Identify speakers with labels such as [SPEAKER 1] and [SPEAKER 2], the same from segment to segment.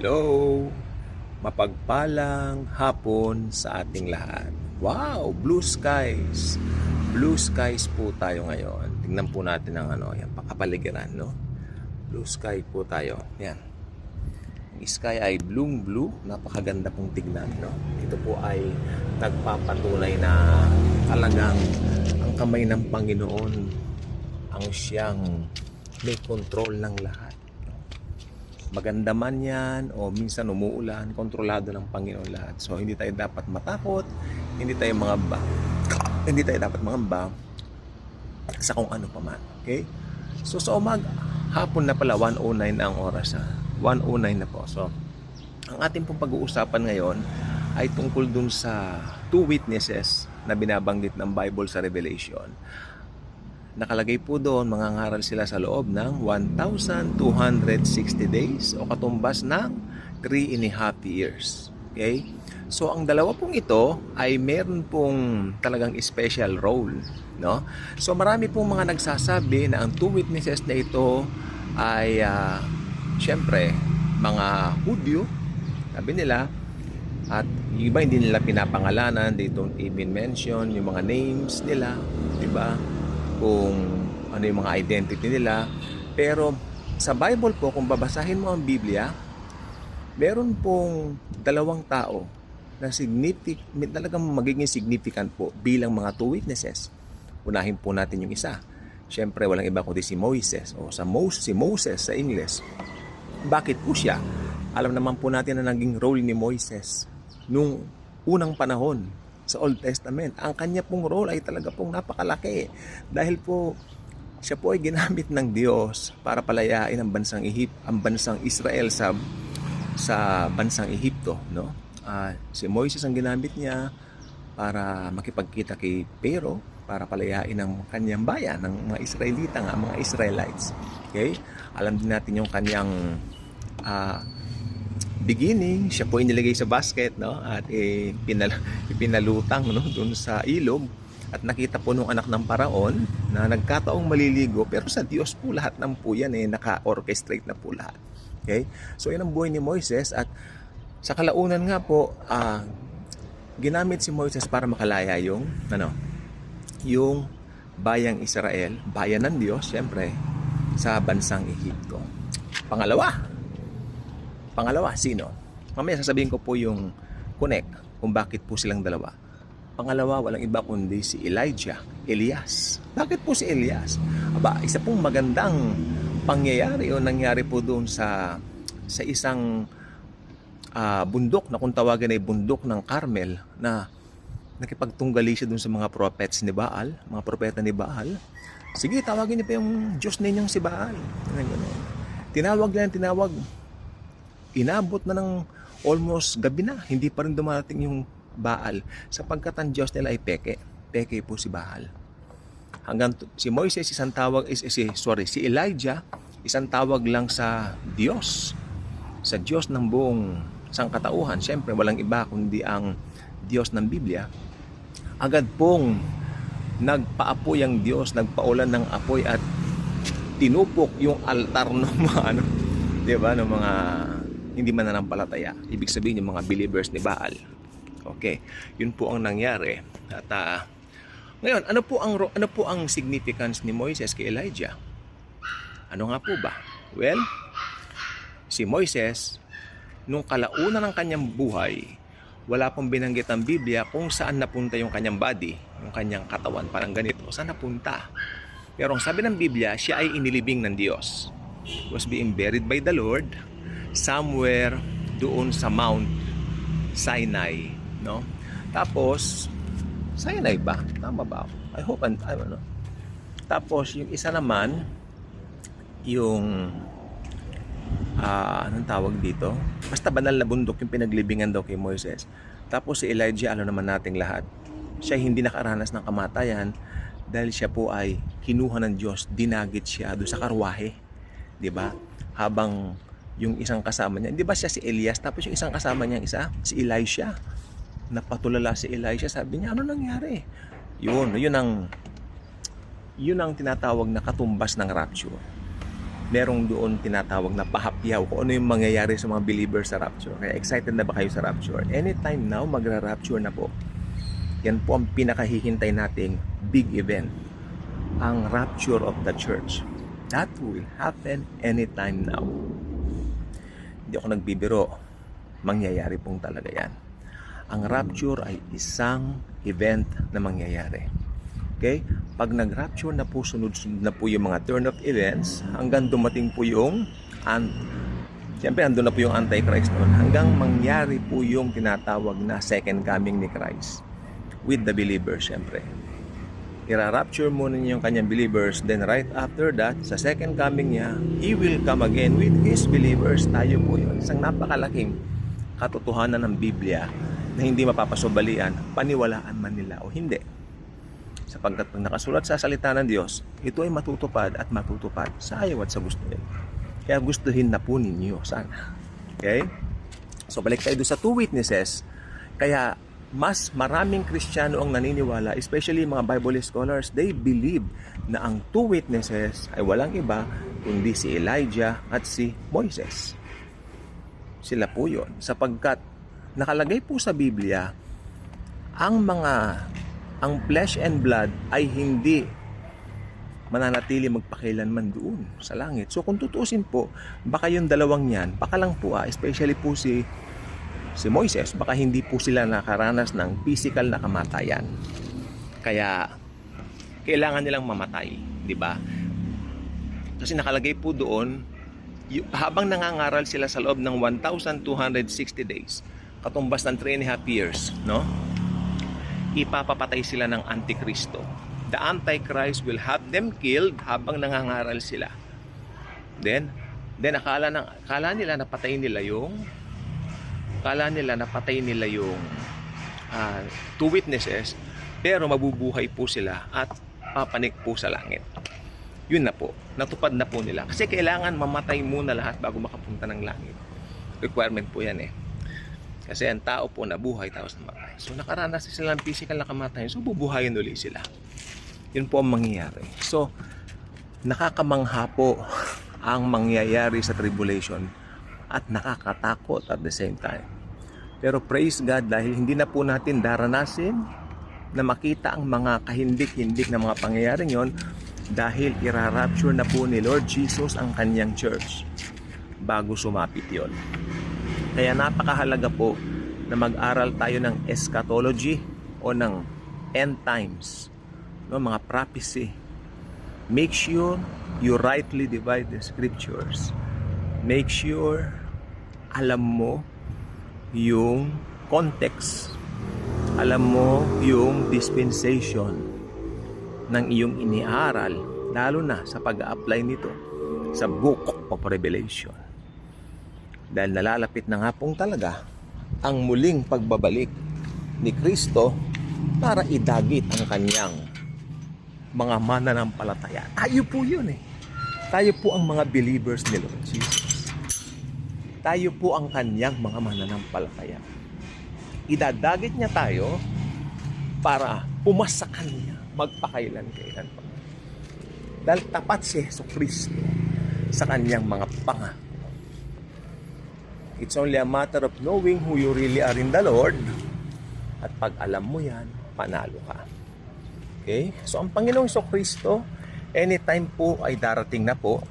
[SPEAKER 1] Hello! Mapagpalang hapon sa ating lahat. Wow! Blue skies! Blue skies po tayo ngayon. Tingnan po natin ang yan, kapaligiran, no? Blue sky po tayo. Yan. Ang sky ay blue. Napakaganda pong tignan, no? Ito po ay nagpapatunay na talagang ang kamay ng Panginoon ang siyang may control ng lahat. Maganda man yan o minsan umuulan, kontrolado ng Panginoon lahat. So hindi tayo dapat matakot, hindi tayo dapat mangamba sa kung ano pa man. Okay? So sa hapon na pala, 1:09 ang oras. 1:09 na po. So ang ating pong pag-uusapan ngayon ay tungkol dun sa two witnesses na binabanggit ng Bible sa Revelation. Nakalagay po doon, mangangaral sila sa loob ng 1,260 days o katumbas ng 3.5 years. Okay? So, ang dalawa pong ito ay meron pong talagang special role. No? So, marami pong mga nagsasabi na ang two witnesses na ito ay, syempre, mga Hudyo, sabi nila, at yung iba hindi nila pinapangalanan, they don't even mention yung mga names nila, di ba? Kung ano yung mga identity nila. Pero sa Bible po, kung babasahin mo ang Biblia, meron pong dalawang tao na talagang magiging significant po bilang mga two witnesses. Unahin po natin yung isa. Siyempre, walang iba kundi si Moises o si Moses sa English. Bakit po siya? Alam naman po natin na naging role ni Moises nung unang panahon sa Old Testament. Ang kanya pong role ay talaga pong napakalaki. Dahil po, siya po ay ginamit ng Diyos para palayain ang bansang Israel sa bansang Ehipto. No? Si Moises ang ginamit niya para makipagkita kay Pharaoh, para palayain ang kanyang bayan, ng mga Israelita nga, mga Israelites. Okay? Alam din natin yung kanyang beginning. Siya po inilagay sa basket, no? At ipinalutang, no, doon sa ilog. At nakita po nung anak ng Paraon na nagkataong maliligo, pero sa Diyos po lahat ng po yan naka-orchestrate na po lahat. Okay? So yan ang buhay ni Moises. At sa kalaunan nga po, ginamit si Moises para makalaya yung bayang Israel, bayan ng Diyos, siyempre, sa bansang Ehipto. Pangalawa, sino? Mamaya sasabihin ko po yung connect kung bakit po silang dalawa. Pangalawa, walang iba kundi si Elias. Bakit po si Elias? Isa pong magandang pangyayari o nangyari po doon sa isang bundok na kung tawagan ay bundok ng Carmel, na nakipagtunggali siya doon sa mga prophets ni Baal, mga propeta ni Baal. Sige, tawagin niyo pa yung Diyos ninyong si Baal. Tinawag. Inabot na ng almost gabi na, hindi pa rin dumarating yung Baal, sapagkat ang Diyos nila ay peke po si Baal. Hanggang si Moises si Elijah isang tawag lang sa Diyos ng buong sangkatauhan. Siyempre walang iba kundi ang Diyos ng Biblia. Agad pong nagpaapoy ang Diyos, nagpaulan ng apoy at tinupok yung altar ng mga diba, ng mga hindi mananampalataya. Ibig sabihin yung mga believers ni Baal. Okay, yun po ang nangyari. At ngayon, ano po ang significance ni Moises kay Elijah? Ano nga po ba? Well, si Moises, nung kalaunan ng kanyang buhay, wala pong binanggit ang Biblia kung saan napunta yung kanyang body, yung kanyang katawan, parang ganito, saan napunta. Pero ang sabi ng Biblia, siya ay inilibing ng Diyos. He was being buried by the Lord somewhere doon sa Mount Sinai, no? Tapos Sinai ba? Tama ba? I hope I don't know. Tapos yung isa naman, yung anong tawag dito? Basta banal na bundok yung pinaglibingan daw kay Moises. Tapos si Elijah, alam naman nating lahat, siya hindi nakaranas ng kamatayan dahil siya po ay kinuha ng Diyos, dinagit siya doon sa karwahe, 'di ba? Habang yung isang kasama niya, 'di ba siya si Elias, tapos yung isang kasama niya, si Elisha. Napatulala si Elisha, sabi niya, ano nangyari? Yun ang tinatawag na katumbas ng rapture. merong doon tinatawag na pahapyaw kung ano yung mangyayari sa mga believers sa rapture. Kaya excited na ba kayo sa rapture? Anytime now, magra-rapture na po. Yan po ang pinakahihintay nating big event. Ang rapture of the church. That will happen anytime now. Hindi ako nagbibiro. Mangyayari pong talaga yan. Ang rapture ay isang event na mangyayari. Okay? Pag nag-rapture na po, sunod-sunod na po yung mga turn of events, hanggang dumating po yung siyempre, andun na po yung Antichrist noon. Hanggang mangyari po yung tinatawag na second coming ni Christ with the believers, siyempre. Ira-rapture muna niya yung kanyang believers, then right after that, sa second coming niya, He will come again with His believers. Tayo po yun. Isang napakalaking katotohanan ng Biblia na hindi mapapasubalian, paniwalaan man nila o hindi. Sapagkat pag nakasulat sa salita ng Diyos, ito ay matutupad at matutupad sa ayaw at sa gusto nila. Kaya gustuhin na po ninyo sana. Okay? So balik tayo doon sa two witnesses. Kaya mas maraming Kristiyano ang naniniwala, especially mga Bible scholars, they believe na ang two witnesses ay walang iba kundi si Elijah at si Moises. Sila po yun. Sapagkat nakalagay po sa Biblia, ang flesh and blood ay hindi mananatili magpakailanman doon sa langit. So kung tutusin po, baka yung dalawang yan, baka lang po especially po si Moises, baka hindi po sila nakaranas ng physical na kamatayan. Kaya kailangan nilang mamatay, di ba? Kasi nakalagay po doon, habang nangangaral sila sa loob ng 1,260 days, katumbas ng 3.5 years, no? Ipapapatay sila ng Antikristo. The Antichrist will have them killed habang nangangaral sila. Then akala nila napatay nila yung two witnesses, pero mabubuhay po sila at papanik po sa langit. Yun na po, natupad na po nila. Kasi kailangan mamatay muna lahat bago makapunta ng langit. Requirement po yan eh. Kasi ang tao po nabuhay tapos namatay. So nakaranas sila ng physical na kamatayan, so bubuhayin ulit sila. Yun po ang mangyayari. So nakakamangha po ang mangyayari sa tribulation at nakakatakot at the same time. Pero praise God dahil hindi na po natin daranasin na makita ang mga kahindik-hindik na mga pangyayaring yon dahil irarapture na po ni Lord Jesus ang kanyang church bago sumapit yon. Kaya napakahalaga po na mag-aral tayo ng eschatology o ng end times, no, mga prophecy. Make sure you rightly divide the scriptures. Make sure alam mo yung context. Alam mo yung dispensation ng iyong iniaral, lalo na sa pag-a-apply nito sa Book of Revelation. Dahil nalalapit na nga pong talaga ang muling pagbabalik ni Kristo para idagit ang kanyang mga mananampalataya. Tayo po yun eh. Tayo po ang mga believers ni Lord Jesus. Tayo po ang kanyang mga mananampalataya. Idadagit niya tayo para pumasa kanya magpakailan-kailan pa. Dahil tapat si Jesucristo sa kanyang mga pangako. It's only a matter of knowing who you really are in the Lord. At pag alam mo yan, panalo ka. Okay? So ang Panginoong Jesucristo, anytime po ay darating na po.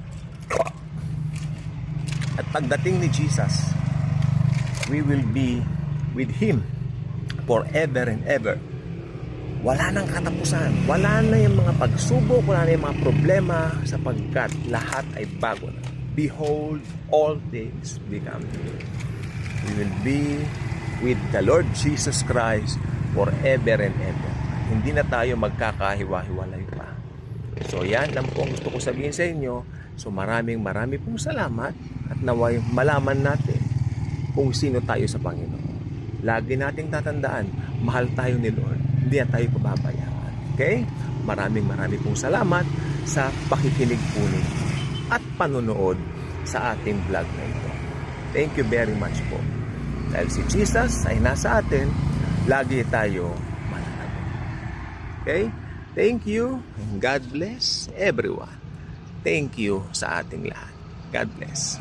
[SPEAKER 1] At pagdating ni Jesus, we will be with Him forever and ever. Wala nang katapusan. Wala na yung mga pagsubok, wala na yung mga problema sapagkat lahat ay bago na. Behold, all things become new. We will be with the Lord Jesus Christ forever and ever. Hindi na tayo magkakahiwa-hiwalay pa. So yan lang po ang gusto ko sabihin sa inyo. So maraming pong salamat at naway malaman natin kung sino tayo sa Panginoon. Lagi nating tatandaan, mahal tayo ni Lord. Hindi na tayo pababayaan. Okay? Maraming pong salamat sa pakikinig po ninyo at panonood sa ating vlog na ito. Thank you very much po. Dahil si Jesus ay nasa atin, lagi tayo mananagot. Okay? Thank you and God bless everyone. Thank you sa ating lahat. God bless.